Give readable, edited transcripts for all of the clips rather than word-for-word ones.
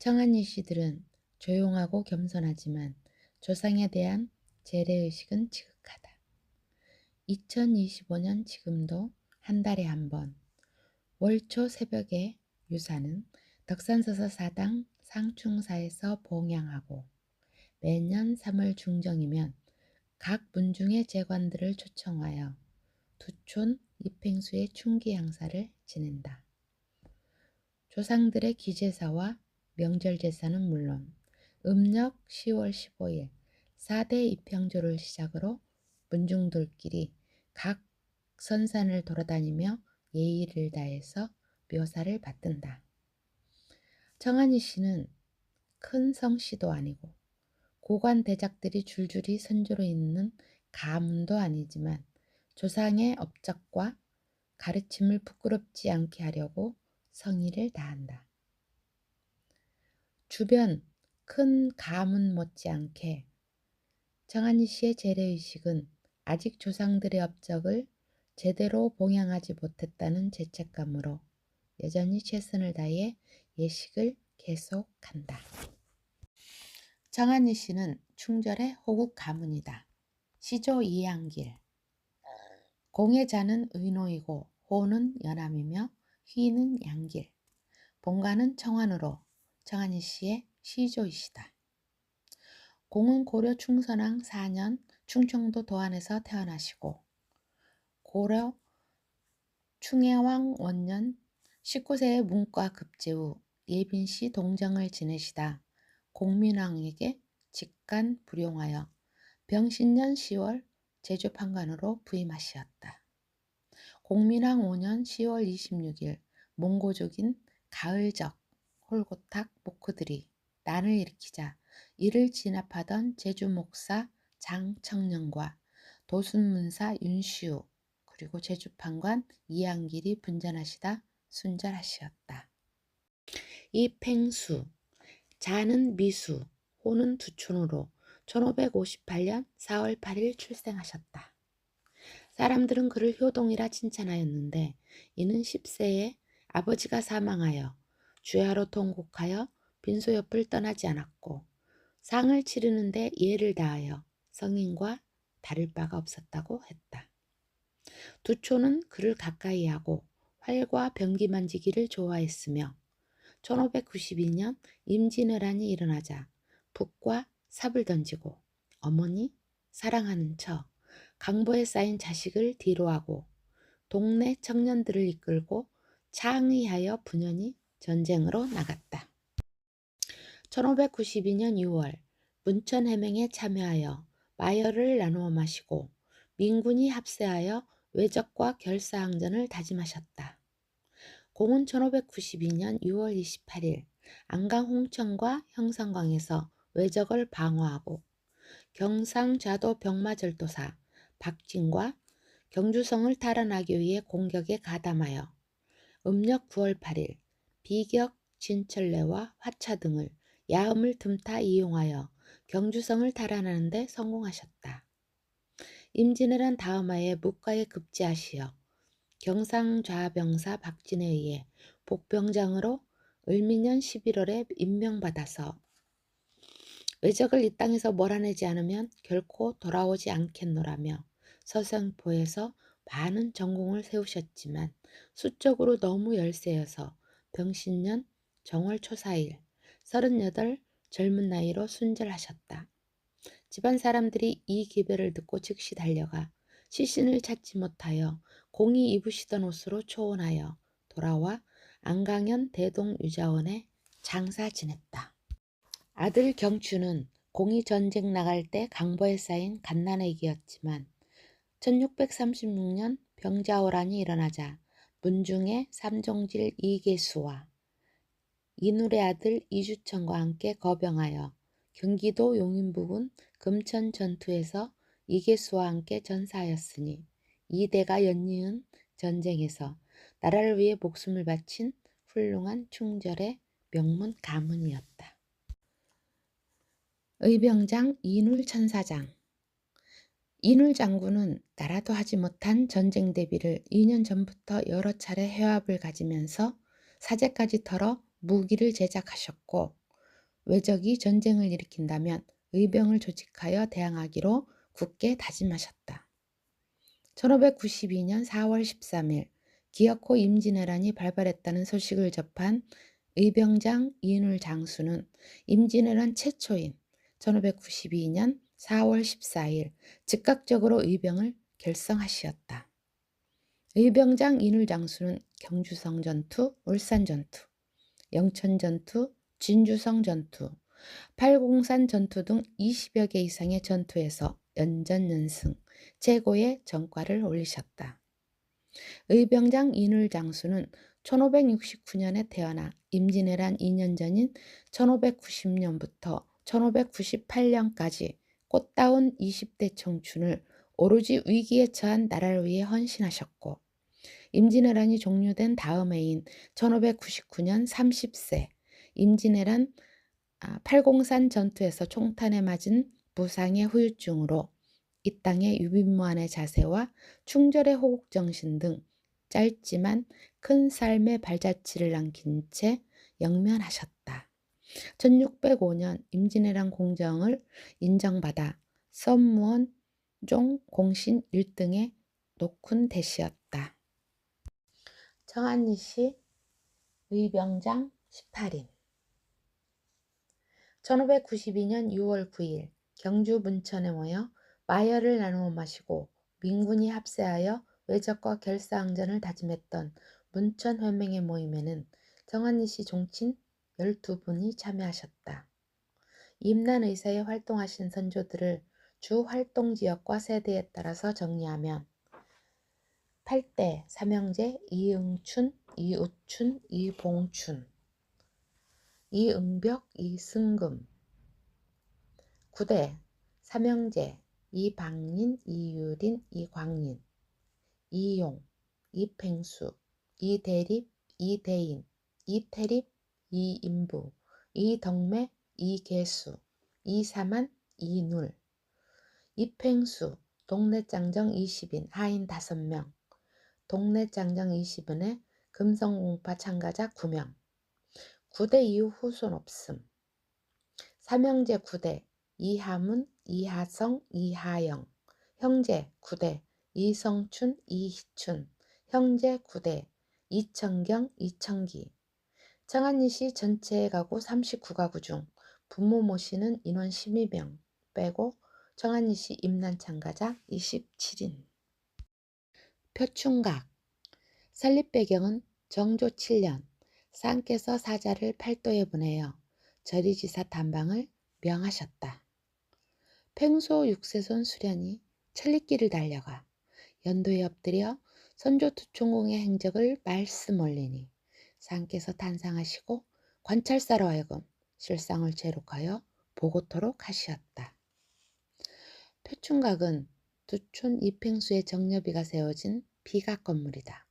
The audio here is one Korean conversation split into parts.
청아니 씨들은 조용하고 겸손하지만 조상에 대한 재래의식은 지극하다. 2025년 지금도 한 달에 한 번 월초 새벽에 유사는 덕산서서 사당 상충사에서 봉양하고 매년 3월 중정이면 각 문중의 재관들을 초청하여 두촌 입행수의 충기향사를 지낸다. 조상들의 기제사와 명절 제사는 물론 음력 10월 15일 4대 입향조를 시작으로 문중들끼리 각 선산을 돌아다니며 예의를 다해서 묘사를 받든다. 청아니 씨는 큰 성씨도 아니고 고관 대작들이 줄줄이 선조로 있는 가문도 아니지만 조상의 업적과 가르침을 부끄럽지 않게 하려고 성의를 다한다. 주변 큰 가문 못지않게 청아니 씨의 재래의식은 아직 조상들의 업적을 제대로 봉양하지 못했다는 죄책감으로 여전히 최선을 다해 예식을 계속한다. 청아니 씨는 충절의 호국 가문이다. 시조 이양길. 공의 자는 의노이고 호는 연암이며 휘는 양길. 본가는 청안으로 청아니 씨의 시조이시다. 공은 고려 충선왕 4년 충청도 도안에서 태어나시고 고려 충해왕 원년 19세의 문과 급제 후 예빈시 동정을 지내시다 공민왕에게 직간 불용하여 병신년 10월 제주 판관으로 부임하시었다. 공민왕 5년 10월 26일 몽고족인 가을적 홀고탁 목크들이 난을 일으키자 이를 진압하던 제주 목사 장청령과 도순문사 윤시우 그리고 제주 판관 이양길이 분전하시다 순절하시었다. 이팽수, 자는 미수, 호는 두촌으로 1558년 4월 8일 출생하셨다. 사람들은 그를 효동이라 칭찬하였는데 이는 10세에 아버지가 사망하여 주야로 통곡하여 빈소 옆을 떠나지 않았고 상을 치르는데 예를 다하여 성인과 다를 바가 없었다고 했다. 두초는 그를 가까이 하고 활과 병기 만지기를 좋아했으며 1592년 임진왜란이 일어나자 북과 삽을 던지고 어머니 사랑하는 척 강보에 쌓인 자식을 뒤로하고 동네 청년들을 이끌고 창의하여 분연히 전쟁으로 나갔다. 1592년 6월 문천 해맹에 참여하여 마열을 나누어 마시고 민군이 합세하여 외적과 결사항전을 다짐하셨다. 공은 1592년 6월 28일 안강 홍천과 형성광에서 외적을 방어하고 경상좌도 병마절도사 박진과 경주성을 탈환하기 위해 공격에 가담하여 음력 9월 8일 비격, 진철래와 화차 등을 야음을 틈타 이용하여 경주성을 탈환하는 데 성공하셨다. 임진왜란 다음 해에 묵가에 급제하시어 경상좌병사 박진에 의해 복병장으로 을미년 11월에 임명받아서 외적을 이 땅에서 몰아내지 않으면 결코 돌아오지 않겠노라며 서생포에서 많은 전공을 세우셨지만 수적으로 너무 열세여서 병신년 정월 초 4일 38 젊은 나이로 순절하셨다. 집안 사람들이 이 기별을 듣고 즉시 달려가 시신을 찾지 못하여 공이 입으시던 옷으로 초원하여 돌아와 안강현 대동유자원에 장사 지냈다. 아들 경추는 공이 전쟁 나갈 때 강보에 쌓인 갓난애기였지만 1636년 병자호란이 일어나자 문중의 삼종질 이계수와 이눌의 아들 이주천과 함께 거병하여 경기도 용인부군 금천 전투에서 이계수와 함께 전사하였으니 이대가 연이은 전쟁에서 나라를 위해 목숨을 바친 훌륭한 충절의 명문 가문이었다. 의병장 이눌 천사장. 이눌 장군은 나라도 하지 못한 전쟁 대비를 2년 전부터 여러 차례 회합을 가지면서 사제까지 털어 무기를 제작하셨고 외적이 전쟁을 일으킨다면 의병을 조직하여 대항하기로 굳게 다짐하셨다. 1592년 4월 13일 기어코 임진왜란이 발발했다는 소식을 접한 의병장 이인울 장수는 임진왜란 최초인 1592년 4월 14일 즉각적으로 의병을 결성하시었다. 의병장 이인울 장수는 경주성 전투, 울산 전투, 영천 전투, 진주성 전투, 팔공산 전투 등 20여 개 이상의 전투에서 연전연승, 최고의 전과를 올리셨다. 의병장 이인울 장수는 1569년에 태어나 임진왜란 2년 전인 1590년부터 1598년까지 꽃다운 20대 청춘을 오로지 위기에 처한 나라를 위해 헌신하셨고, 임진왜란이 종료된 다음 해인 1599년 30세 임진왜란 팔공산 전투에서 총탄에 맞은 부상의 후유증으로 이 땅의 유빈무한의 자세와 충절의 호국정신 등 짧지만 큰 삶의 발자취를 남긴 채 영면하셨다. 1605년 임진왜란 공정을 인정받아 선무원 종 공신 1등의 높은 대시였다. 정한니씨 의병장 18인 1592년 6월 9일 경주 문천에 모여 마여를 나누어 마시고 민군이 합세하여 외적과 결사항전을 다짐했던 문천회맹의 모임에는 정한니씨 종친 12분이 참여하셨다. 임난의사에 활동하신 선조들을 주 활동지역과 세대에 따라서 정리하면 8대 삼형제 이응춘, 이우춘, 이봉춘, 이응벽, 이승금. 9대 삼형제 이방린, 이유린, 이광린, 이용, 이팽수, 이대립, 이대인, 이태립, 이인부, 이덕매, 이계수, 이사만, 이눌. 이팽수 동네짱정 20인 하인 5명, 동네짱정 20인에 금성공파 참가자 9명. 9대 이후 후손 없음. 삼형제 9대 이하문, 이하성, 이하영. 형제 9대 이성춘, 이희춘. 형제 9대 이천경, 이천기. 정한니씨 전체 가구 39가구 중 부모 모시는 인원 12명 빼고 정한니씨 임난 참가자 27인. 표충각 설립 배경은 정조 7년 상께서 사자를 팔도에 보내어 저리지사 탐방을 명하셨다. 팽소 6세손 수련이 천리길을 달려가 연도에 엎드려 선조 투충공의 행적을 말씀 올리니 상께서 탄상하시고 관찰사로 하여금 실상을 제록하여 보고토록 하시었다. 표충각은 두촌 이팽수의 정려비가 세워진 비각 건물이다.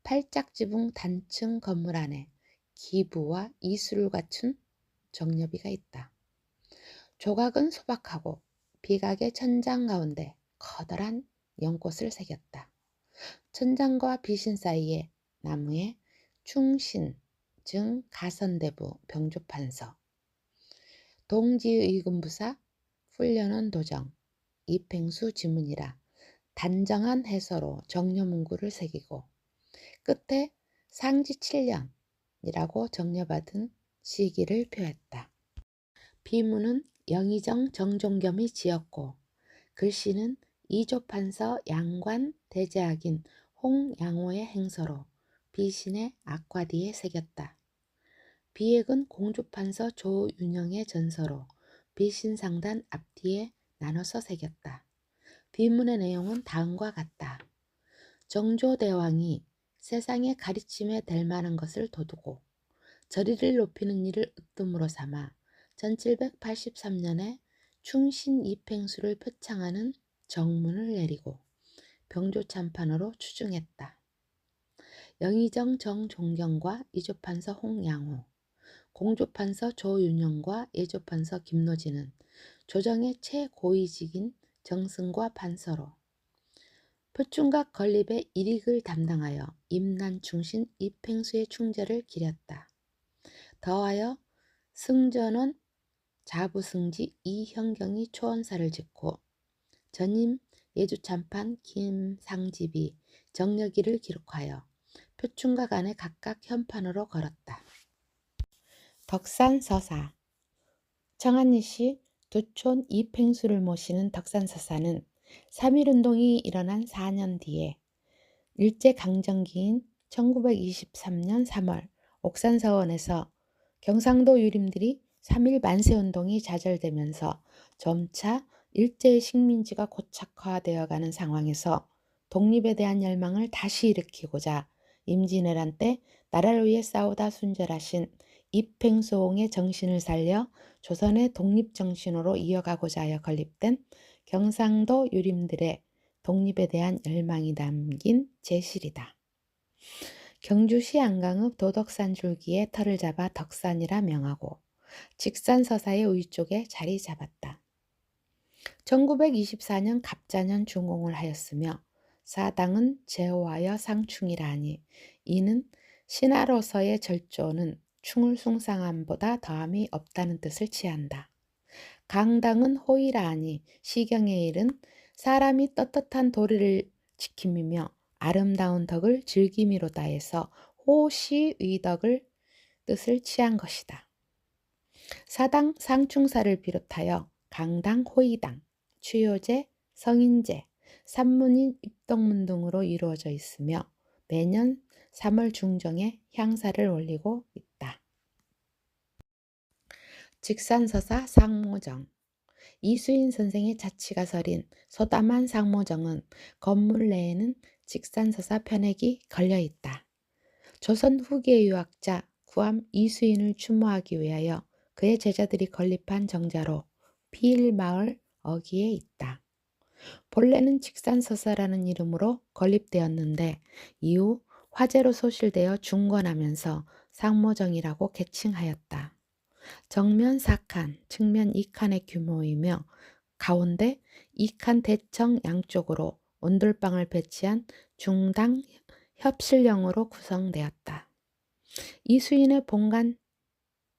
팔짝지붕 단층 건물 안에 기부와 이술을 갖춘 정려비가 있다. 조각은 소박하고 비각의 천장 가운데 커다란 연꽃을 새겼다. 천장과 비신 사이에 나무에 충신, 즉 가선대부 병조판서, 동지의금부사, 훈련원 도정, 이팽수 지문이라 단정한 해서로 정려문구를 새기고 끝에 상지 7년이라고 정려받은 시기를 표했다. 비문은 영의정 정종겸이 지었고 글씨는 이조판서 양관 대제학인 홍양호의 행서로 비신의 악과디에 새겼다. 비액은 공주판서 조윤영의 전서로 비신상단 앞뒤에 나눠서 새겼다. 비문의 내용은 다음과 같다. 정조대왕이 세상의 가르침에 될 만한 것을 도두고 저리를 높이는 일을 으뜸으로 삼아 1783년에 충신 이팽수를 표창하는 정문을 내리고 병조참판으로 추중했다. 영의정 정종경과 이조판서 홍양호, 공조판서 조윤영과 예조판서 김노진은 조정의 최고위직인 정승과 판서로 표충각 건립의 일익을 담당하여 임난 충신 이팽수의 충절을 기렸다. 더하여 승전원 자부승지 이현경이 초원사를 짓고 전임 예주참판 김상집이 정력일을 기록하여 표충각 안에 각각 현판으로 걸었다. 덕산서사. 청안리시 두촌 이팽수를 모시는 덕산서사는 3.1운동이 일어난 4년 뒤에 일제강점기인 1923년 3월 옥산서원에서 경상도 유림들이 3.1 만세운동이 좌절되면서 점차 일제의 식민지가 고착화되어가는 상황에서 독립에 대한 열망을 다시 일으키고자 임진왜란 때 나라를 위해 싸우다 순절하신 이팽소홍의 정신을 살려 조선의 독립정신으로 이어가고자 하여 건립된 경상도 유림들의 독립에 대한 열망이 담긴 제실이다. 경주시 안강읍 도덕산 줄기에 터를 잡아 덕산이라 명하고 직산서사의 위쪽에 자리 잡았다. 1924년 갑자년 중공을 하였으며 사당은 제호하여 상충이라 하니 이는 신하로서의 절조는 충을 숭상함보다 더함이 없다는 뜻을 취한다. 강당은 호의라 하니 시경의 일은 사람이 떳떳한 도리를 지킴이며 아름다운 덕을 즐김이로다 해서 호시의덕을 뜻을 취한 것이다. 사당 상충사를 비롯하여 강당 호의당, 추효제, 성인제, 산문인 입덕문 등으로 이루어져 있으며 매년 3월 중정에 향사를 올리고 있다. 직산서사 상모정. 이수인 선생의 자치가 서린 소담한 상모정은 건물 내에는 직산서사 편액이 걸려있다. 조선 후기의 유학자 구암 이수인을 추모하기 위하여 그의 제자들이 건립한 정자로 비일마을 어귀에 있다. 본래는 직산서사라는 이름으로 건립되었는데 이후 화재로 소실되어 중건하면서 상모정이라고 개칭하였다. 정면 4칸, 측면 2칸의 규모이며 가운데 2칸 대청 양쪽으로 온돌방을 배치한 중당 협실형으로 구성되었다. 이수인의 본관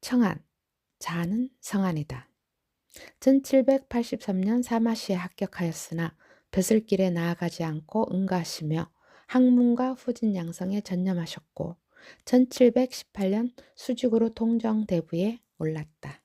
청안, 자는 성안이다. 1783년 사마시에 합격하였으나 벼슬길에 나아가지 않고 응가하시며 학문과 후진 양성에 전념하셨고 1718년 수직으로 통정대부에 올랐다.